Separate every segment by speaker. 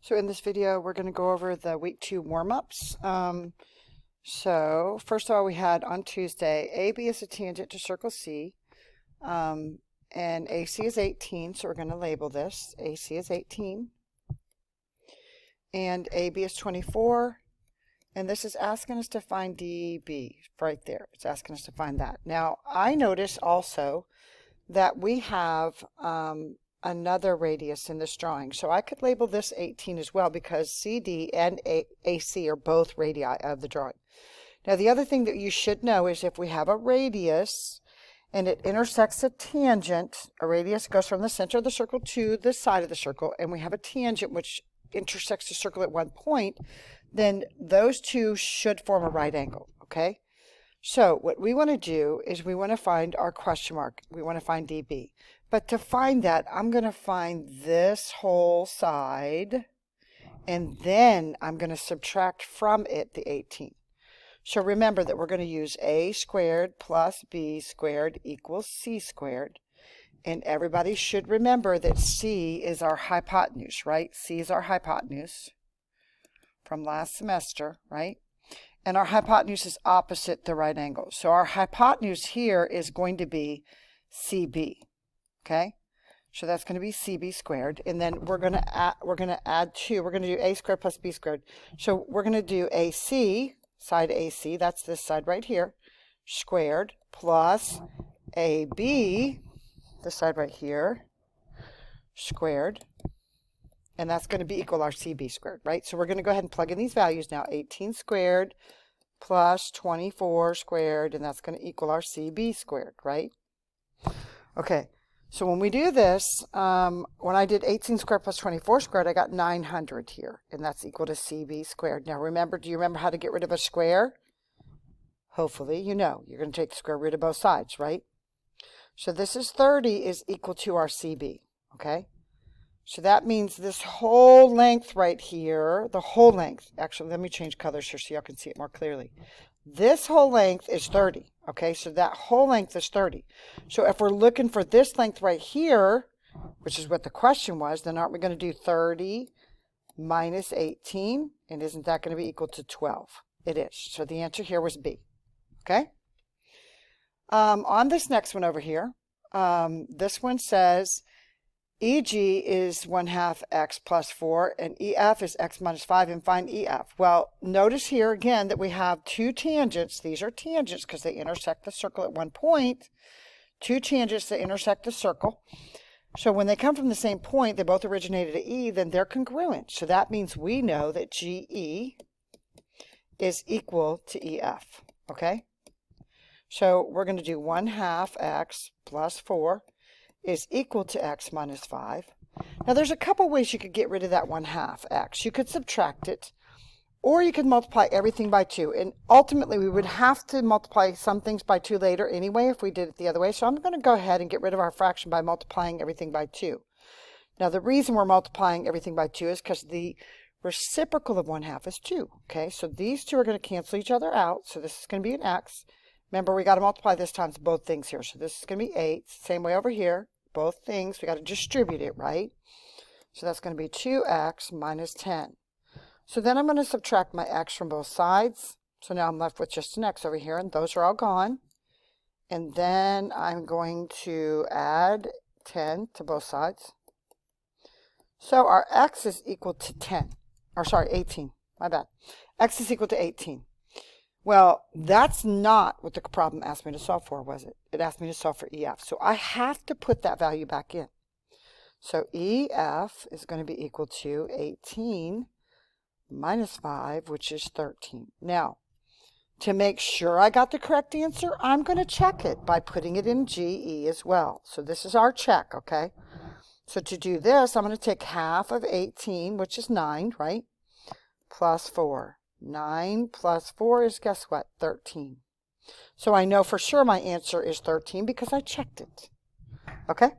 Speaker 1: So in this video, we're going to go over the week 2 warm-ups. So first of all, we had on Tuesday, AB is a tangent to circle C, and AC is 18, so we're going to label this. AC is 18, and AB is 24, and this is asking us to find DB right there. It's asking us to find that. Now, I notice also that we have another radius in this drawing. So I could label this 18 as well because CD and AC are both radii of the drawing. Now the other thing that you should know is if we have a radius and it intersects a tangent, a radius goes from the center of the circle to the side of the circle, and we have a tangent which intersects the circle at one point, then those two should form a right angle, okay? So what we want to do is we want to find our question mark. We want to find DB. But to find that, I'm going to find this whole side, and then I'm going to subtract from it the 18. So remember that we're going to use a squared plus b squared equals c squared. And everybody should remember that c is our hypotenuse, right? C is our hypotenuse from last semester, right? And our hypotenuse is opposite the right angle. So our hypotenuse here is going to be CB. Okay? So that's going to be CB squared. And then we're going to add 2. We're going to do a squared plus b squared. So we're going to do AC, side AC, that's this side right here, squared, plus AB, this side right here, squared. And that's going to be equal our CB squared, right? So we're going to go ahead and plug in these values now. 18 squared plus 24 squared, and that's going to equal our CB squared, right? Okay, so when we do this, when I did 18 squared plus 24 squared, I got 900 here, and that's equal to CB squared. Now remember, do you remember how to get rid of a square? Hopefully you know. You're going to take the square root of both sides, right? So this is 30 is equal to our CB, okay? So that means this whole length right here, the whole length, actually let me change colors here so y'all can see it more clearly. This whole length is 30, okay? So that whole length is 30. So if we're looking for this length right here, which is what the question was, then aren't we going to do 30 minus 18? And isn't that going to be equal to 12? It is. So the answer here was B, okay? On this next one over here, this one says, EG is 1/2 x plus 4, and EF is x minus 5, and find EF. Well, notice here again that we have two tangents. These are tangents because they intersect the circle at one point. Two tangents that intersect the circle. So when they come from the same point, they both originated at E, then they're congruent. So that means we know that GE is equal to EF, okay? So we're going to do 1/2 x plus 4 is equal to x minus 5. Now there's a couple ways you could get rid of that 1/2 x. You could subtract it, or you could multiply everything by 2. And ultimately we would have to multiply some things by 2 later anyway if we did it the other way. So I'm going to go ahead and get rid of our fraction by multiplying everything by 2. Now the reason we're multiplying everything by 2 is because the reciprocal of 1/2 is 2. Okay, so these two are going to cancel each other out. So this is going to be an x. Remember, we got to multiply this times both things here. So this is going to be 8. Same way over here. Both things, we got to distribute it, right? So that's going to be 2x minus 10. So then I'm going to subtract my x from both sides. So now I'm left with just an x over here, and those are all gone. And then I'm going to add 10 to both sides. So our x is equal to 10. Or sorry, 18. My bad. X is equal to 18. Well, that's not what the problem asked me to solve for, was it? It asked me to solve for EF. So I have to put that value back in. So EF is going to be equal to 18 minus 5, which is 13. Now, to make sure I got the correct answer, I'm going to check it by putting it in GE as well. So this is our check, okay? So to do this, I'm going to take half of 18, which is 9, right? Plus 4. 9 plus 4 is, guess what, 13. So I know for sure my answer is 13 because I checked it. Okay?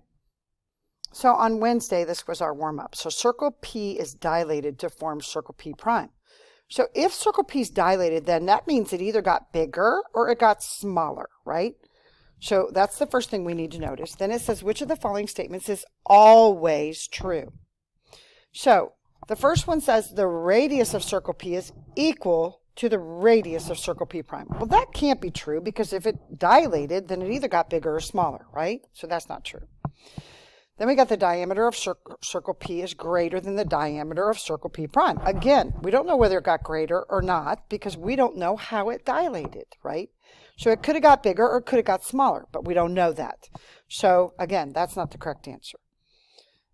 Speaker 1: So on Wednesday, this was our warm-up. So circle P is dilated to form circle P prime. So if circle P is dilated, then that means it either got bigger or it got smaller, right? So that's the first thing we need to notice. Then it says, which of the following statements is always true? So The first one says the radius of circle P is equal to the radius of circle P prime. Well, that can't be true because if it dilated, then it either got bigger or smaller, right? So that's not true. Then we got the diameter of circle P is greater than the diameter of circle P prime. Again, we don't know whether it got greater or not because we don't know how it dilated, right? So it could have got bigger or could have got smaller, but we don't know that. So again, that's not the correct answer.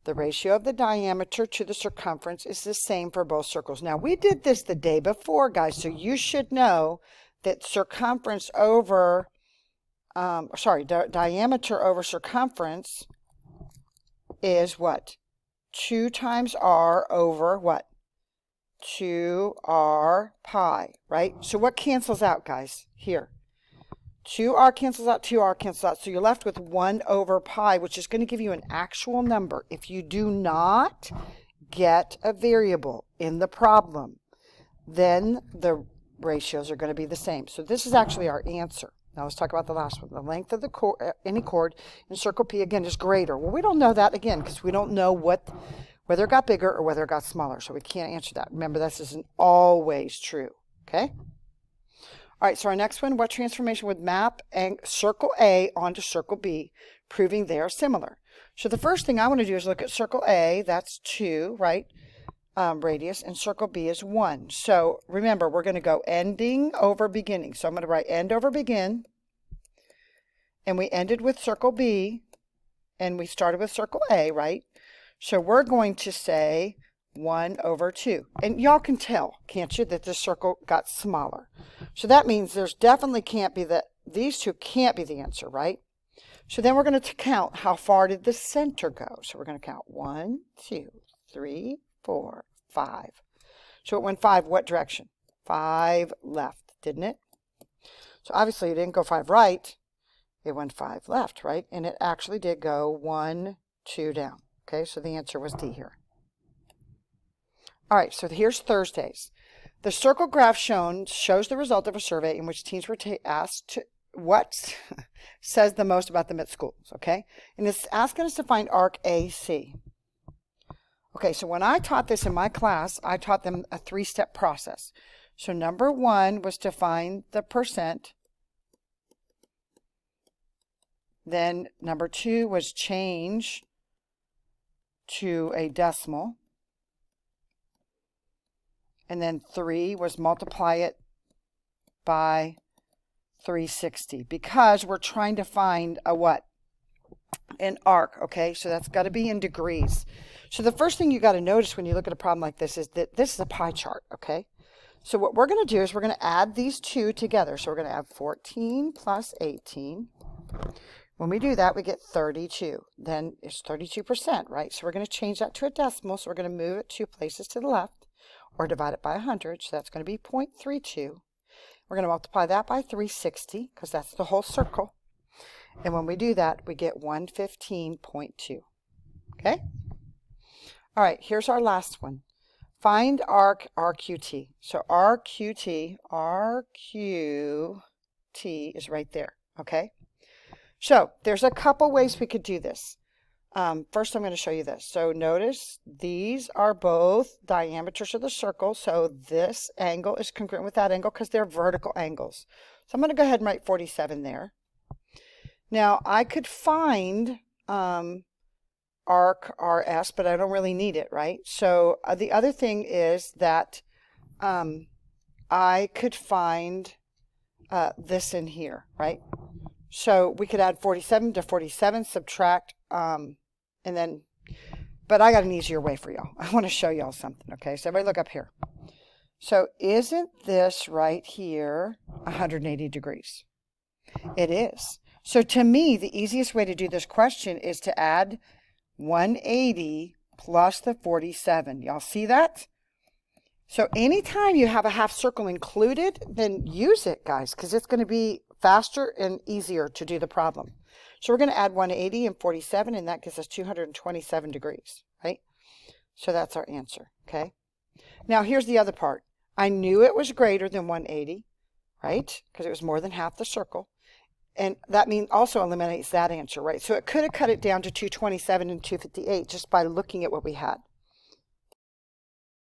Speaker 1: The ratio of the diameter to the circumference is the same for both circles. Now, we did this the day before, guys, so you should know that circumference over, diameter over circumference is what? 2 times r over what? 2r pi, right? So what cancels out, guys? Here. 2r cancels out, 2r cancels out. So you're left with 1 over pi, which is going to give you an actual number. If you do not get a variable in the problem, then the ratios are going to be the same. So this is actually our answer. Now let's talk about the last one. The length of the any chord in circle P, again, is greater. Well, we don't know that, again, because we don't know whether it got bigger or whether it got smaller. So we can't answer that. Remember, this isn't always true. Okay? All right, so our next one, what transformation would map circle A onto circle B, proving they are similar? So the first thing I want to do is look at circle A. That's 2, right? Radius, and circle B is 1. So remember, we're going to go ending over beginning. So I'm going to write end over begin, and we ended with circle B, and we started with circle A, right? So we're going to say 1 over 2. And y'all can tell, can't you, that this circle got smaller. So that means there's definitely can't be these two can't be the answer, right? So then we're going to count how far did the center go. So we're going to count 1, 2, 3, 4, 5. So it went 5 what direction? 5 left, didn't it? So obviously it didn't go 5 right. It went 5 left, right? And it actually did go 1, 2 down. Okay, so the answer was D here. All right, so here's Thursdays. The circle graph shown shows the result of a survey in which teens were asked to what says the most about them at schools, okay? And it's asking us to find arc AC. Okay, so when I taught this in my class, I taught them a 3-step process. So number 1 was to find the percent. Then number 2 was change to a decimal. And then 3 was multiply it by 360 because we're trying to find a what? An arc, okay? So that's got to be in degrees. So the first thing you got to notice when you look at a problem like this is that this is a pie chart, okay? So what we're going to do is we're going to add these two together. So we're going to add 14 plus 18. When we do that, we get 32. Then it's 32%, right? So we're going to change that to a decimal. So we're going to move it 2 places to the left, or divide it by 100, so that's going to be 0.32. We're going to multiply that by 360, because that's the whole circle. And when we do that, we get 115.2. Okay? All right, here's our last one. Find arc RQT. So RQT is right there, okay? So there's a couple ways we could do this. First, I'm going to show you this. So notice these are both diameters of the circle. So this angle is congruent with that angle because they're vertical angles. So I'm going to go ahead and write 47 there. Now, I could find arc RS, but I don't really need it, right? So the other thing is that I could find this in here, right? So we could add 47 to 47, subtract, and then, but I got an easier way for y'all. I want to show y'all something, okay? So everybody look up here. So isn't this right here 180 degrees? It is. So to me, the easiest way to do this question is to add 180 plus the 47. Y'all see that? So anytime you have a half circle included, then use it, guys, because it's going to be faster and easier to do the problem. So we're going to add 180 and 47, and that gives us 227 degrees, right? So that's our answer, okay? Now here's the other part. I knew it was greater than 180, right? Because it was more than half the circle. And that means also eliminates that answer, right? So it could have cut it down to 227 and 258 just by looking at what we had.